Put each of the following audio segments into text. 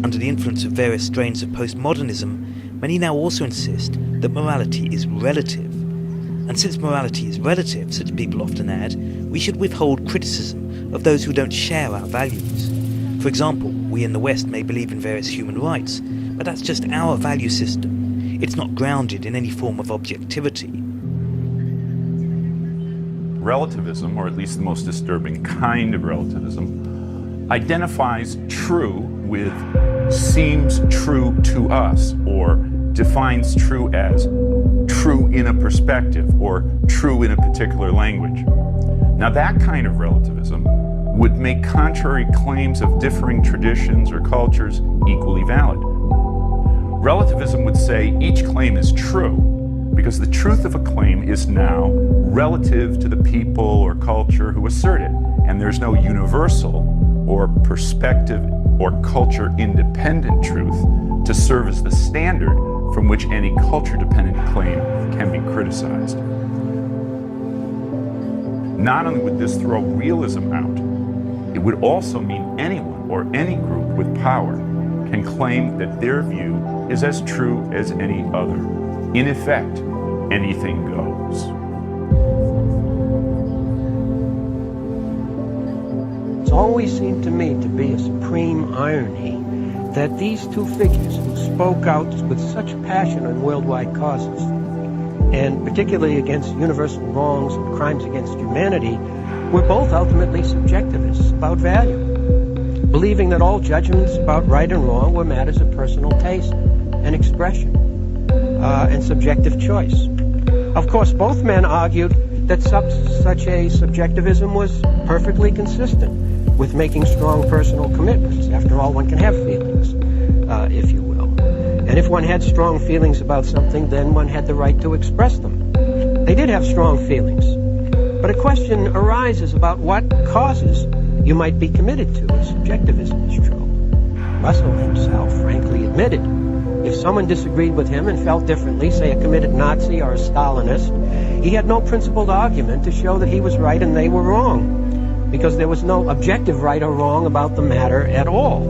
Under the influence of various strains of postmodernism, many now also insist that morality is relative. And since morality is relative, such people often add, we should withhold criticism of those who don't share our values. For example, we in the West may believe in various human rights, but that's just our value system. It's not grounded in any form of objectivity. Relativism, or at least the most disturbing kind of relativism, identifies true with seems true to us, or defines true as true in a perspective, or true in a particular language. Now that kind of relativism would make contrary claims of differing traditions or cultures equally valid. Relativism would say each claim is true because the truth of a claim is now relative to the people or culture who assert it, and there's no universal or perspective or culture-independent truth to serve as the standard from which any culture-dependent claim can be criticized. Not only would this throw realism out, it would also mean anyone or any group with power can claim that their view is as true as any other. In effect, anything goes. It's always seemed to me to be a supreme irony that these two figures who spoke out with such passion on worldwide causes, and particularly against universal wrongs and crimes against humanity, were both ultimately subjectivists about value, believing that all judgments about right and wrong were matters of personal taste and expression and subjective choice. Of course, both men argued that such a subjectivism was perfectly consistent with making strong personal commitments. After all, one can have feelings, if you will. And if one had strong feelings about something, then one had the right to express them. They did have strong feelings. But a question arises about what causes you might be committed to if subjectivism is true. Russell himself frankly admitted if someone disagreed with him and felt differently, say a committed Nazi or a Stalinist, he had no principled argument to show that he was right and they were wrong, because there was no objective right or wrong about the matter at all.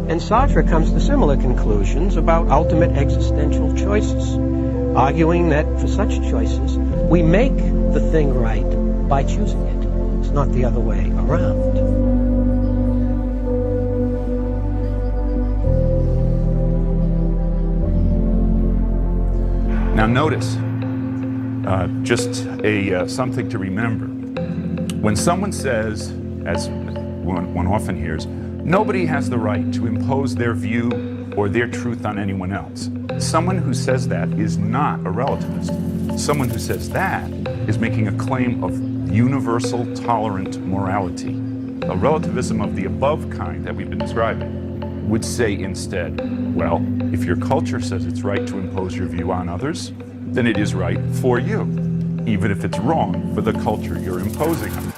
And Sartre comes to similar conclusions about ultimate existential choices, arguing that for such choices, we make the thing right by choosing it. It's not the other way around. Now notice, just something to remember. When someone says, as one often hears, nobody has the right to impose their view or their truth on anyone else, someone who says that is not a relativist. Someone who says that is making a claim of universal tolerant morality. A relativism of the above kind that we've been describing would say instead, well, if your culture says it's right to impose your view on others, then it is right for you, even if it's wrong for the culture you're imposing on.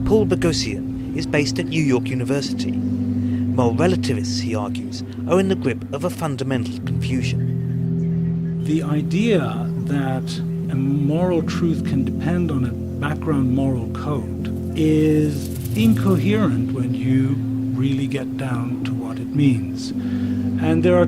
Paul Boghossian is based at New York University. Moral relativists, he argues, are in the grip of a fundamental confusion. The idea that a moral truth can depend on a background moral code is incoherent when you really get down to what it means. And there are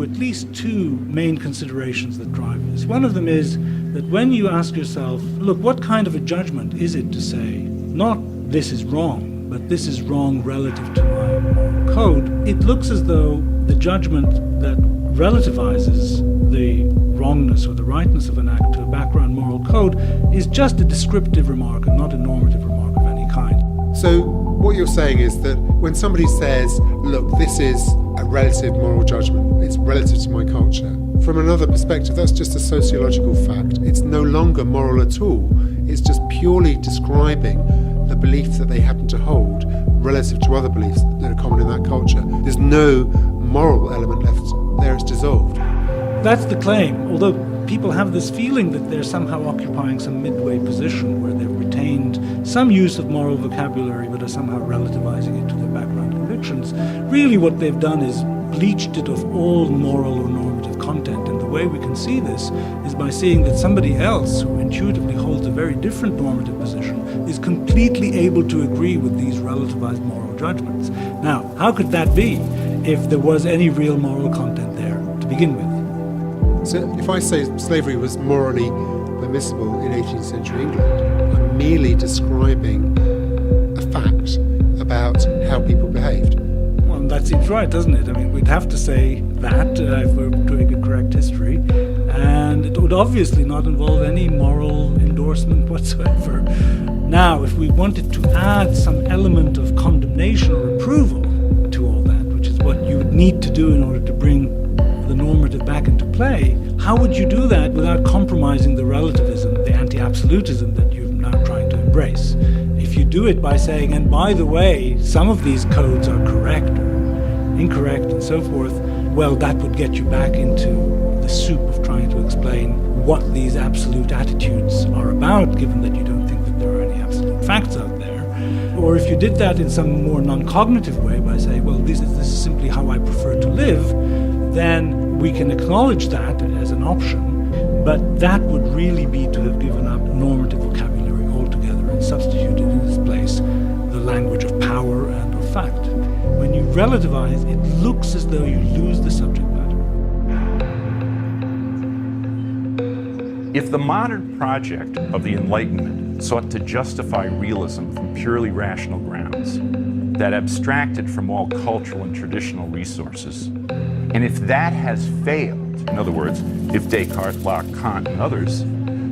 at least two main considerations that drive this. One of them is that when you ask yourself, look, what kind of a judgment is it to say, not this is wrong, but this is wrong relative to my moral code, it looks as though the judgment that relativizes the wrongness or the rightness of an act to a background moral code is just a descriptive remark and not a normative remark of any kind. So what you're saying is that when somebody says, look, this is a relative moral judgment, it's relative to my culture, from another perspective, that's just a sociological fact. It's no longer moral at all. It's just purely describing the belief that they happen to hold relative to other beliefs that are common in that culture. There's no moral element left there, it's dissolved. That's the claim, although people have this feeling that they're somehow occupying some midway position where they've retained some use of moral vocabulary but are somehow relativizing it to their background convictions. Really what they've done is bleached it of all moral or normative content in the way we can see this is by seeing that somebody else who intuitively holds a very different normative position is completely able to agree with these relativized moral judgments. Now, how could that be if there was any real moral content there to begin with? So if I say slavery was morally permissible in 18th century England, I'm merely describing a fact about how people behaved. Well, that seems right, doesn't it? I mean, we'd have to say that if we're doing a correct history, and it would obviously not involve any moral endorsement whatsoever. Now, if we wanted to add some element of condemnation or approval to all that, which is what you would need to do in order to bring the normative back into play, how would you do that without compromising the relativism, the anti-absolutism that you're now trying to embrace? If you do it by saying, and by the way, some of these codes are correct or incorrect and so forth, well, that would get you back into the soup of trying to explain what these absolute attitudes are about, given that you don't think that there are any absolute facts out there. Or if you did that in some more non-cognitive way by saying, well, this is simply how I prefer to live, then we can acknowledge that as an option, but that would really be to have given up normative vocabulary altogether and substituted in its place the language of power and of fact. When you relativize, it looks as though you lose the subject matter. If the modern project of the Enlightenment sought to justify realism from purely rational grounds that abstracted from all cultural and traditional resources, and if that has failed, in other words, if Descartes, Locke, Kant, and others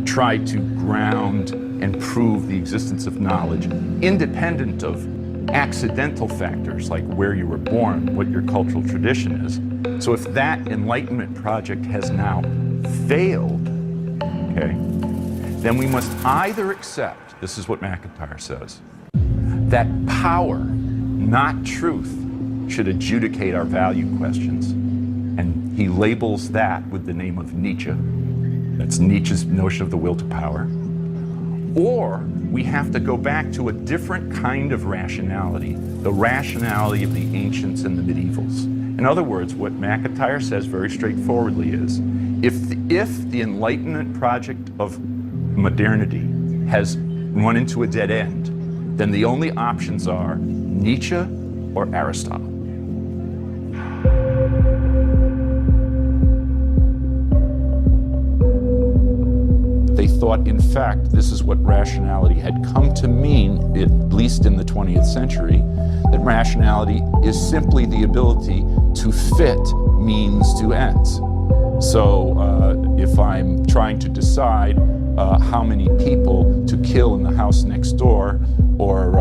tried to ground and prove the existence of knowledge independent of accidental factors like where you were born, what your cultural tradition is. So if that Enlightenment project has now failed, okay, then we must either accept, this is what MacIntyre says, that power, not truth, should adjudicate our value questions. And he labels that with the name of Nietzsche. That's Nietzsche's notion of the will to power. Or we have to go back to a different kind of rationality, the rationality of the ancients and the medievals. In other words, what MacIntyre says very straightforwardly is, if the Enlightenment project of modernity has run into a dead end, then the only options are Nietzsche or Aristotle. They thought, in fact, this is what rationality had come to mean, at least in the 20th century, that rationality is simply the ability to fit means to ends. So if I'm trying to decide how many people to kill in the house next door, or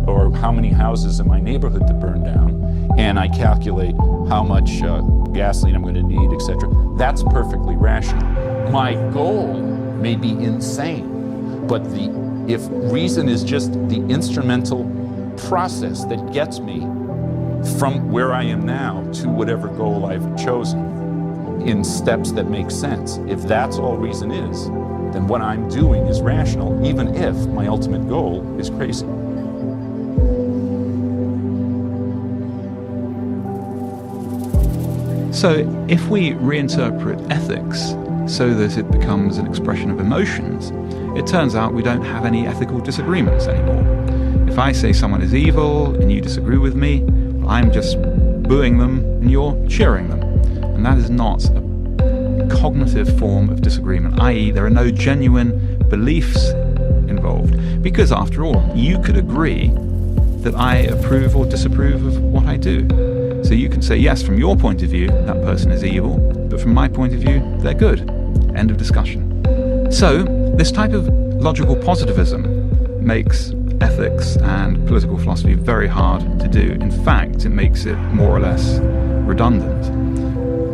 or how many houses in my neighborhood to burn down, and I calculate how much gasoline I'm going to need, etc., that's perfectly rational. My goal may be insane, but if reason is just the instrumental process that gets me from where I am now to whatever goal I've chosen in steps that make sense, if that's all reason is, then what I'm doing is rational, even if my ultimate goal is crazy. So if we reinterpret ethics so that it becomes an expression of emotions, it turns out we don't have any ethical disagreements anymore. If I say someone is evil and you disagree with me, I'm just booing them and you're cheering them. And that is not a cognitive form of disagreement, i.e. there are no genuine beliefs involved. Because after all, you could agree that I approve or disapprove of what I do. So you can say, yes, from your point of view, that person is evil, but from my point of view, they're good. End of discussion. So this type of logical positivism makes ethics and political philosophy very hard to do. In fact, it makes it more or less redundant.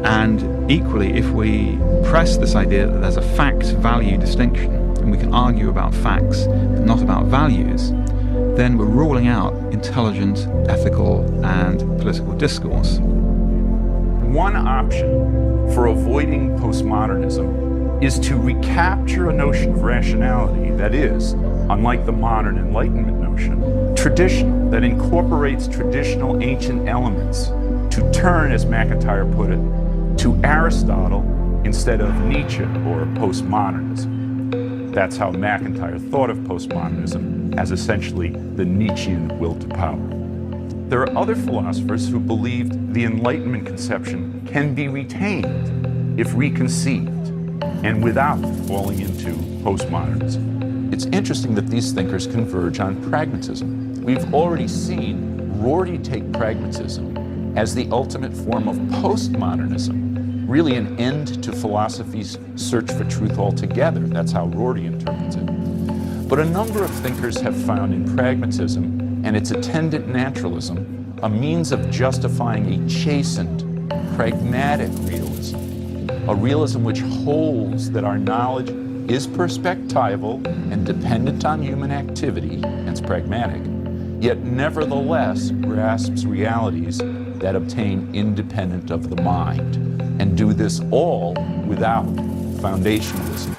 And equally, if we press this idea that there's a fact-value distinction, and we can argue about facts, but not about values, then we're ruling out intelligent, ethical, and political discourse. One option for avoiding postmodernism is to recapture a notion of rationality that is, unlike the modern Enlightenment notion, traditional, that incorporates traditional ancient elements to turn, as MacIntyre put it, to Aristotle instead of Nietzsche or postmodernism. That's how McIntyre thought of postmodernism, as essentially the Nietzschean will to power. There are other philosophers who believed the Enlightenment conception can be retained if reconceived and without falling into postmodernism. It's interesting that these thinkers converge on pragmatism. We've already seen Rorty take pragmatism as the ultimate form of postmodernism, really an end to philosophy's search for truth altogether. That's how Rorty interprets it. But a number of thinkers have found in pragmatism and its attendant naturalism a means of justifying a chastened, pragmatic realism, a realism which holds that our knowledge is perspectival and dependent on human activity, hence pragmatic, yet nevertheless grasps realities that obtain independent of the mind, and do this all without foundationalism.